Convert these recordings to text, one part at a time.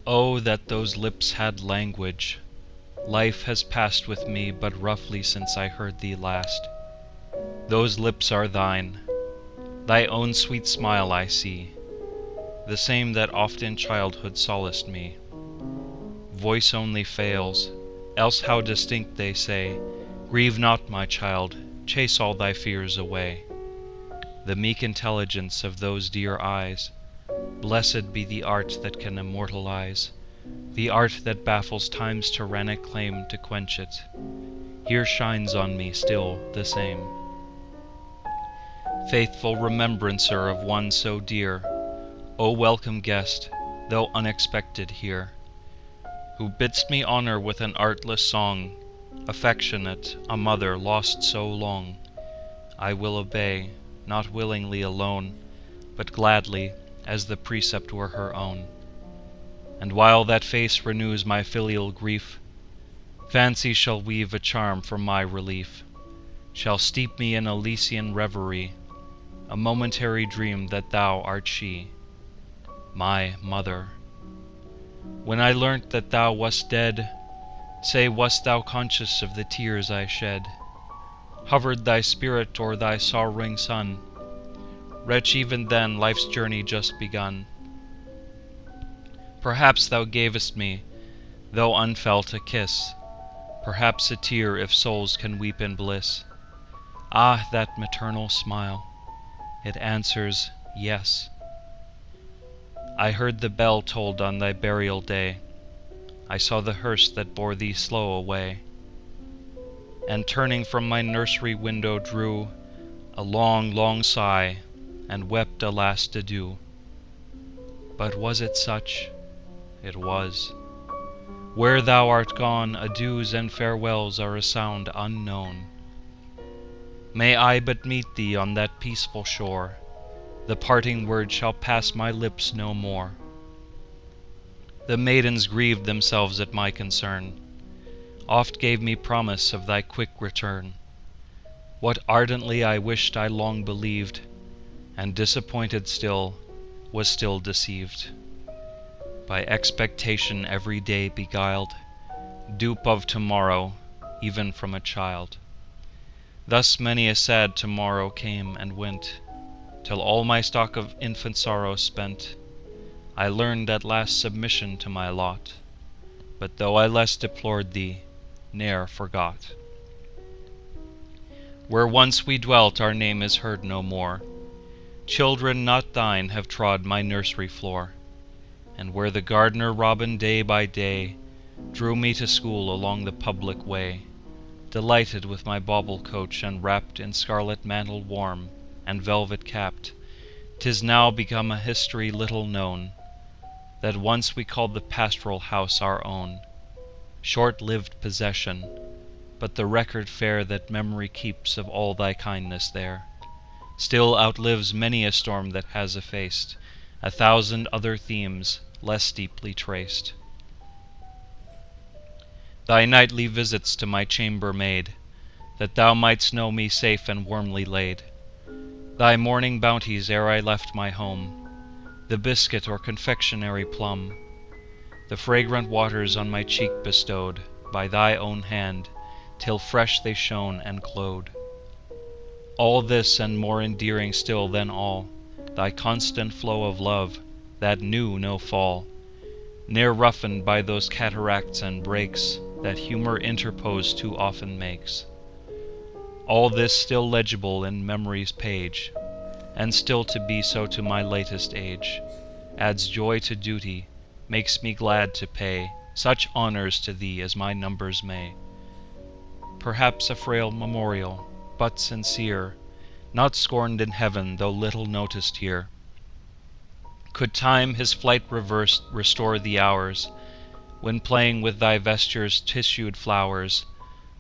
Oh, that those lips had language! Life has passed with me but roughly since I heard thee last. Those lips are thine. Thy own sweet smile I see, the same that oft in childhood solaced me. Voice only fails, else how distinct they say, "Grieve not, my child, chase all thy fears away." The meek intelligence of those dear eyes, blessed be the art that can immortalize, the art that baffles time's tyrannic claim to quench it, here shines on me still the same. Faithful remembrancer of one so dear, O welcome guest, though unexpected here, who bidst me honor with an artless song, affectionate, a mother lost so long. I will obey, not willingly alone, but gladly, as the precept were her own. And while that face renews my filial grief, fancy shall weave a charm for my relief, shall steep me in Elysian reverie, a momentary dream that thou art she, my mother. When I learnt that thou wast dead, say, wast thou conscious of the tears I shed? Hovered thy spirit o'er thy sorrowing son? Wretch, even then life's journey just begun. Perhaps thou gavest me, though unfelt, a kiss, perhaps a tear, if souls can weep in bliss. Ah, that maternal smile! It answers, yes. I heard the bell tolled on thy burial day, I saw the hearse that bore thee slow away, and turning from my nursery window drew a long, long sigh, and wept a last adieu. But was it such? It was. Where thou art gone, adieus and farewells are a sound unknown. May I but meet thee on that peaceful shore, the parting word shall pass my lips no more. The maidens grieved themselves at my concern, oft gave me promise of thy quick return. What ardently I wished I long believed, and disappointed still, was still deceived. By expectation every day beguiled, dupe of tomorrow, even from a child. Thus many a sad tomorrow came and went, till all my stock of infant sorrow spent, I learned at last submission to my lot, but though I less deplored thee, ne'er forgot. Where once we dwelt our name is heard no more, children not thine have trod my nursery floor, and where the gardener robin day by day drew me to school along the public way, delighted with my bauble coach and wrapped in scarlet mantle warm and velvet capped, 'tis now become a history little known, that once we called the pastoral house our own, short-lived possession, but the record fair that memory keeps of all thy kindness there, still outlives many a storm that has effaced 1,000 other themes less deeply traced. Thy nightly visits to my chamber made, that thou mightst know me safe and warmly laid, thy morning bounties ere I left my home, the biscuit or confectionary plum, the fragrant waters on my cheek bestowed by thy own hand, till fresh they shone and glowed. All this and more endearing still than all, thy constant flow of love, that knew no fall, ne'er roughened by those cataracts and breaks that humor interposed too often makes. All this still legible in memory's page, and still to be so to my latest age, adds joy to duty, makes me glad to pay such honors to thee as my numbers may. Perhaps a frail memorial, but sincere, not scorned in heaven, though little noticed here. Could time his flight reversed restore the hours, when playing with thy vesture's tissued flowers,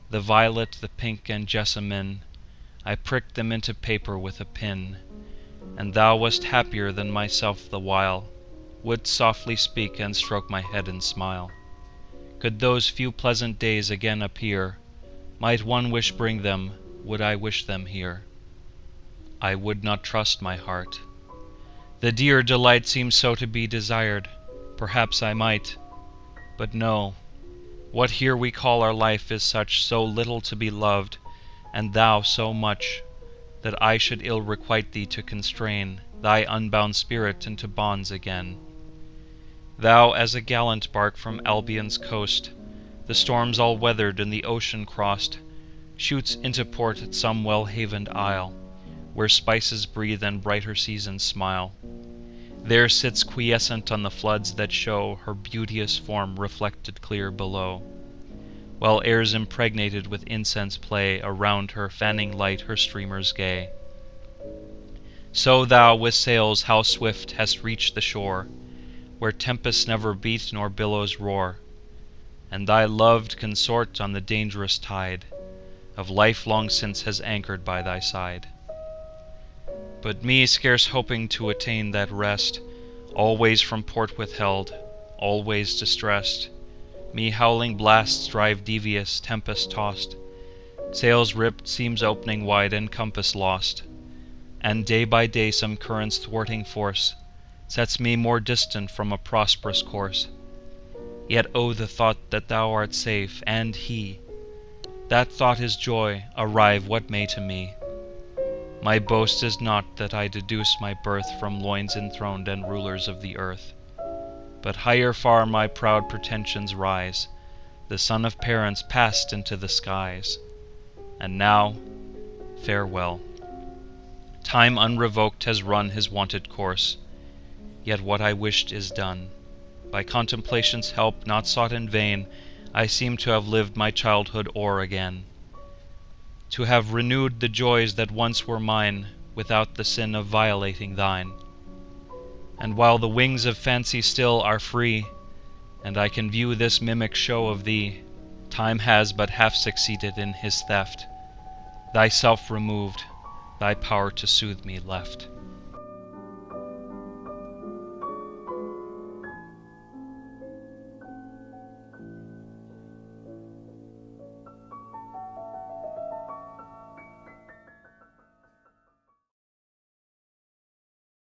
the violet, the pink, and jessamine, I pricked them into paper with a pin, and thou wast happier than myself the while, wouldst softly speak and stroke my head and smile. Could those few pleasant days again appear, might one wish bring them, would I wish them here. I would not trust my heart. The dear delight seems so to be desired, Perhaps I might, but no. What here we call our life is such, so little to be loved, and thou so much, that I should ill requite thee to constrain thy unbound spirit into bonds again. Thou as a gallant bark from Albion's coast, the storms all weathered and the ocean crossed, shoots into port at some well-havened isle, where spices breathe and brighter seasons smile. There sits quiescent on the floods that show her beauteous form reflected clear below, while airs impregnated with incense play around her, fanning light her streamers gay. So thou with sails how swift hast reached the shore, where tempests never beat nor billows roar, and thy loved consort on the dangerous tide of life long since has anchored by thy side. But me, scarce hoping to attain that rest, always from port withheld, always distressed, me howling blasts drive devious, tempest-tossed, sails ripped, seams opening wide, and compass lost, and day by day some current's thwarting force sets me more distant from a prosperous course. Yet oh, the thought that thou art safe, and he! That thought is joy, arrive what may to me. My boast is not that I deduce my birth from loins enthroned and rulers of the earth, but higher far my proud pretensions rise, the son of parents passed into the skies. And now, farewell. Time unrevoked has run his wonted course, yet what I wished is done. By contemplation's help, not sought in vain, I seem to have lived my childhood o'er again, to have renewed the joys that once were mine, without the sin of violating thine. And while the wings of fancy still are free, and I can view this mimic show of thee, time has but half succeeded in his theft, thyself removed, thy power to soothe me left.